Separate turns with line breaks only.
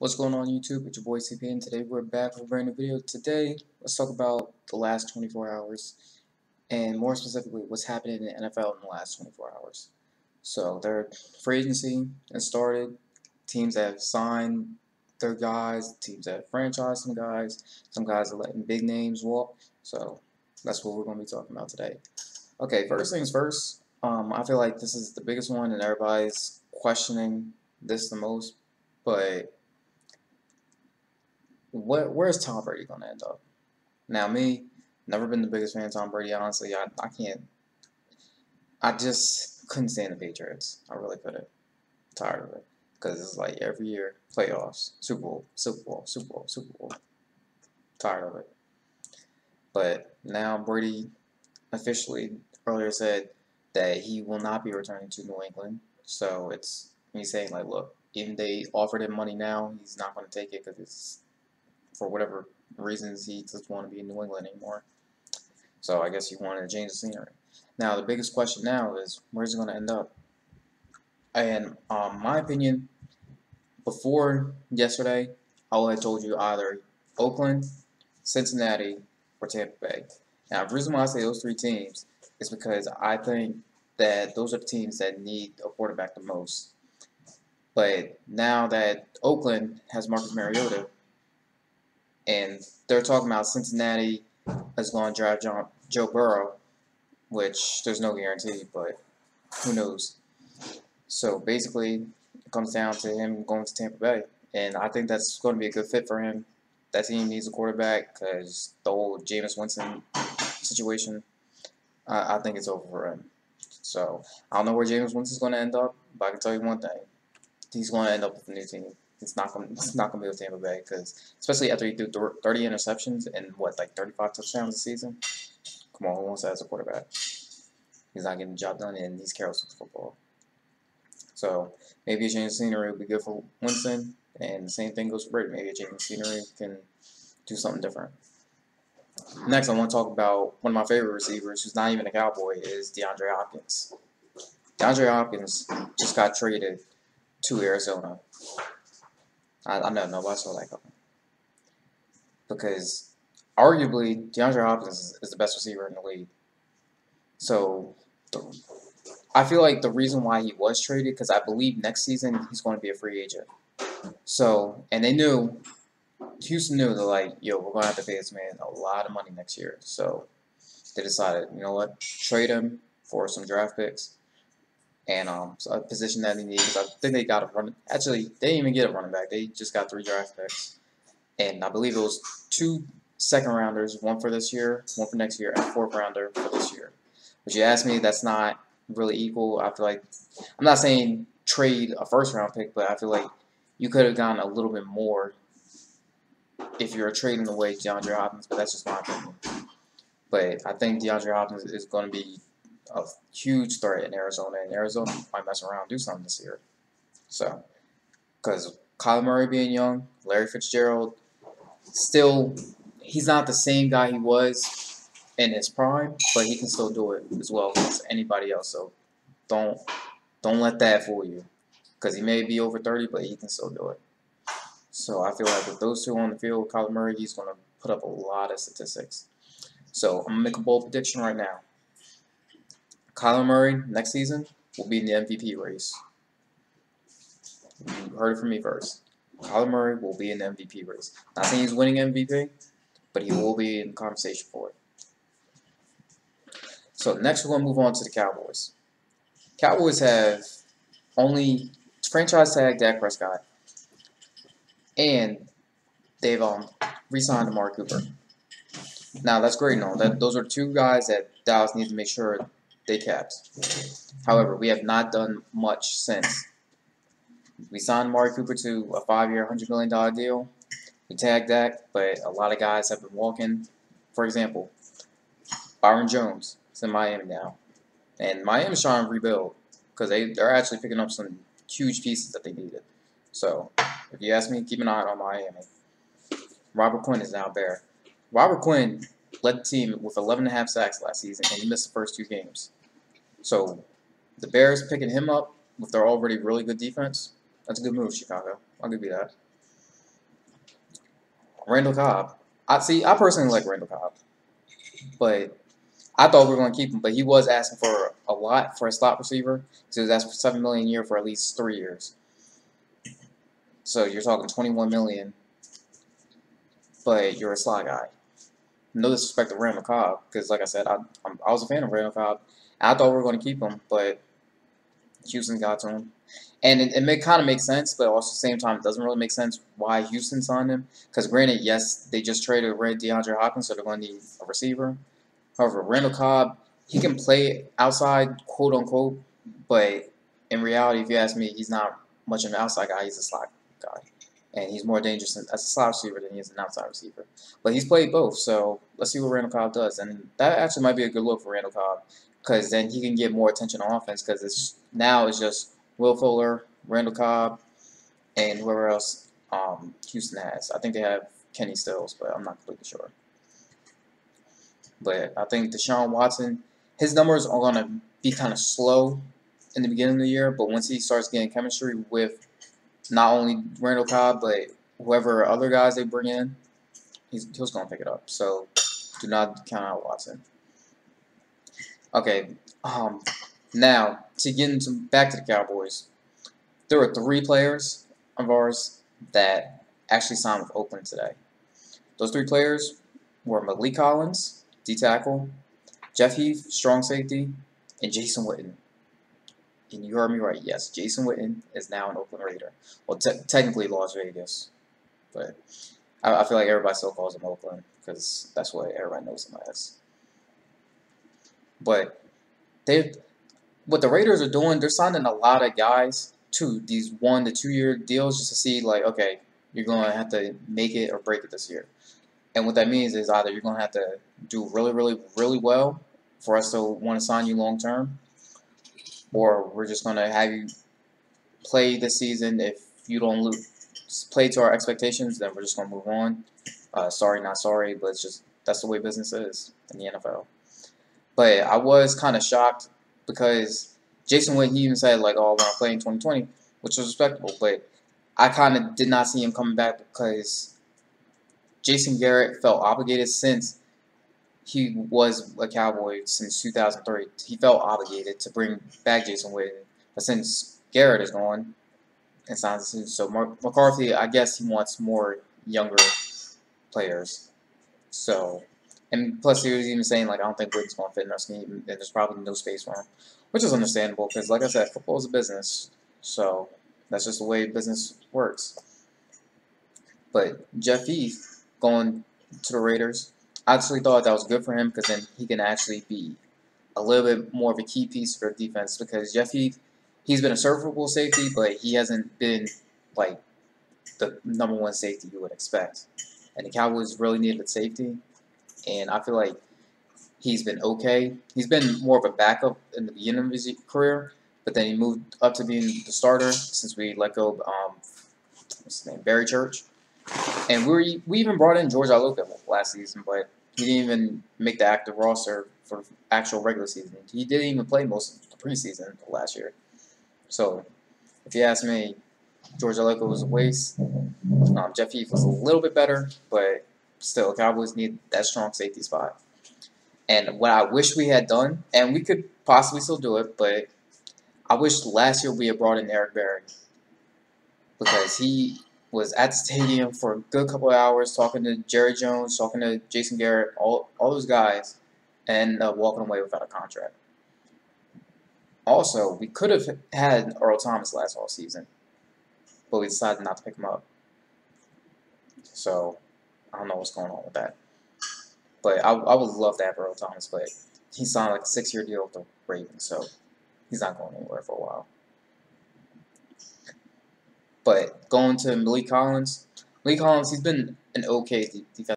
What's going on YouTube? It's your boy CP and today we're back with a brand new video. Today, let's talk about the last 24 hours and more specifically what's happening in the NFL in the last 24 hours. So their free agency has started, teams that have signed their guys, teams that have franchised some guys are letting big names walk. So that's what we're going to be talking about today. Okay, first things first, I feel like this is the biggest one and everybody's questioning this the most, but where's Tom Brady going to end up? Now, me, never been the biggest fan of Tom Brady, honestly. I can't, I just couldn't stand the Patriots. I really couldn't. Tired of it. Because it's like every year, playoffs, Super Bowl, Super Bowl, Super Bowl, Super Bowl. Tired of it. But now Brady officially earlier said that he will not be returning to New England. So he's saying like, look, even they offered him money now, he's not going to take it because it's for whatever reasons he doesn't want to be in New England anymore. So I guess he wanted to change the scenery. Now the biggest question now is where's he going to end up? And my opinion, before yesterday, I would have told you either Oakland, Cincinnati, or Tampa Bay. Now the reason why I say those three teams is because I think that those are the teams that need a quarterback the most. But now that Oakland has Marcus Mariota, and they're talking about Cincinnati is going to draft Joe Burrow, which there's no guarantee, but who knows. So basically, it comes down to him going to Tampa Bay, and I think that's going to be a good fit for him. That team needs a quarterback because the whole Jameis Winston situation, I think it's over for him. So I don't know where Jameis Winston's going to end up, but I can tell you one thing: he's going to end up with a new team. It's not going to be with Tampa Bay because, especially after he threw 30 interceptions and like 35 touchdowns a season. Come on, who wants that as a quarterback? He's not getting the job done, and he's careless with football. So maybe a change of scenery would be good for Winston, and the same thing goes for Brady. Maybe a change of scenery can do something different. Next, I want to talk about one of my favorite receivers, who's not even a Cowboy, is Deandre Hopkins. Deandre Hopkins just got traded to Arizona. I know nobody saw that coming. Because arguably, DeAndre Hopkins is the best receiver in the league. So I feel like the reason why he was traded, because I believe next season he's going to be a free agent. So, and they knew, Houston knew, they're like, yo, we're going to have to pay this man a lot of money next year. So they decided, you know what, trade him for some draft picks and so a position that he needs. I think they got a run. Actually, they didn't even get a running back. They just got 3 draft picks. And I believe it was 2 second rounders, one for this year, one for next year, and a 4th rounder for this year. But you ask me, that's not really equal. I feel like, I'm not saying trade a 1st round pick, but I feel like you could have gotten a little bit more if you're trading away DeAndre Hopkins, but that's just my opinion. But I think DeAndre Hopkins is going to be a huge threat in Arizona, and Arizona might mess around and do something this year. So, because Kyler Murray being young, Larry Fitzgerald, still, he's not the same guy he was in his prime, but he can still do it as well as anybody else. So don't let that fool you, because he may be over 30, but he can still do it. So I feel like with those two on the field, Kyler Murray, he's going to put up a lot of statistics. So I'm going to make a bold prediction right now. Kyler Murray next season will be in the MVP race. You heard it from me first. Kyler Murray will be in the MVP race. Not saying he's winning MVP, but he will be in the conversation for it. So next we're going to move on to the Cowboys. Cowboys have only franchise tag Dak Prescott, and they've re-signed Amari Cooper. Now that's great and all. Those are 2 guys that Dallas needs to make sure they kept. However, we have not done much since. We signed Amari Cooper to a 5-year, $100 million deal. We tagged that, but a lot of guys have been walking. For example, Byron Jones is in Miami now. And Miami's trying to rebuild because they're actually picking up some huge pieces that they needed. So, if you ask me, keep an eye on Miami. Robert Quinn is now there. Robert Quinn led the team with 11.5 sacks last season, and he missed the first 2 games. So, the Bears picking him up with their already really good defense, that's a good move, Chicago. I'll give you that. Randall Cobb. I personally like Randall Cobb, but I thought we were going to keep him. But he was asking for a lot for a slot receiver. So he was asking for $7 million a year for at least 3 years. So you're talking $21 million, but you're a slot guy. No disrespect to Randall Cobb, because like I said, I was a fan of Randall Cobb. And I thought we were going to keep him, but Houston got to him. And it kind of makes sense, but also at the same time, it doesn't really make sense why Houston signed him. Because granted, yes, they just traded away Deandre Hopkins, so they're going to need a receiver. However, Randall Cobb, he can play outside, quote unquote, but in reality, if you ask me, he's not much of an outside guy. He's a slot guy. And he's more dangerous as a slot receiver than he is an outside receiver. But he's played both, so let's see what Randall Cobb does. And that actually might be a good look for Randall Cobb, because then he can get more attention on offense, because it's just Will Fuller, Randall Cobb, and whoever else Houston has. I think they have Kenny Stills, but I'm not completely sure. But I think Deshaun Watson, his numbers are going to be kind of slow in the beginning of the year, but once he starts getting chemistry with not only Randall Cobb, but whoever other guys they bring in, he's going to pick it up. So do not count out Watson. Okay, now to get into back to the Cowboys, there were 3 players of ours that actually signed with Oakland today. Those 3 players were Malik Collins, D tackle, Jeff Heath, strong safety, and Jason Witten. And you heard me right. Yes, Jason Witten is now an Oakland Raider. Well, technically Las Vegas, but I feel like everybody still calls him Oakland because that's what everybody knows him as. But what the Raiders are doing, they're signing a lot of guys to these 1 to 2 year deals just to see, like, okay, you're going to have to make it or break it this year. And what that means is either you're going to have to do really, really, really well for us to want to sign you long term, or we're just going to have you play this season. If you don't play to our expectations, then we're just going to move on. Sorry, not sorry, but it's just that's the way business is in the NFL. But I was kind of shocked because Jason Witten, he even said, like, oh, I want to play in 2020, which was respectable. But I kind of did not see him coming back because Jason Garrett felt obligated since he was a Cowboy since 2003. He felt obligated to bring back Jason Witten. But since Garrett is gone, it's not so McCarthy, I guess he wants more younger players. So, and plus he was even saying, like, I don't think Witten's going to fit in our scheme, and there's probably no space for him, which is understandable because, like I said, football is a business. So that's just the way business works. But Jeff Heath going to the Raiders, I actually thought that was good for him because then he can actually be a little bit more of a key piece for defense because Jeff Heath, he's been a serviceable safety, but he hasn't been like the #1 safety you would expect. And the Cowboys really needed a safety, and I feel like he's been okay. He's been more of a backup in the beginning of his career, but then he moved up to being the starter since we let go of what's his name, Barry Church. And we even brought in George Iloka last season, but he didn't even make the active roster for actual regular season. He didn't even play most of the preseason last year. So, if you ask me, George Iloka was a waste. Jeff Heath was a little bit better, but still, Cowboys need that strong safety spot. And what I wish we had done, and we could possibly still do it, but I wish last year we had brought in Eric Berry because he was at the stadium for a good couple of hours talking to Jerry Jones, talking to Jason Garrett, all those guys, and walking away without a contract. Also, we could have had Earl Thomas last all season, but we decided not to pick him up. So, I don't know what's going on with that. But I would love to have Earl Thomas, but he signed like a 6-year deal with the Ravens, so he's not going anywhere for a while. But going to Malik Collins, he's been an okay defensive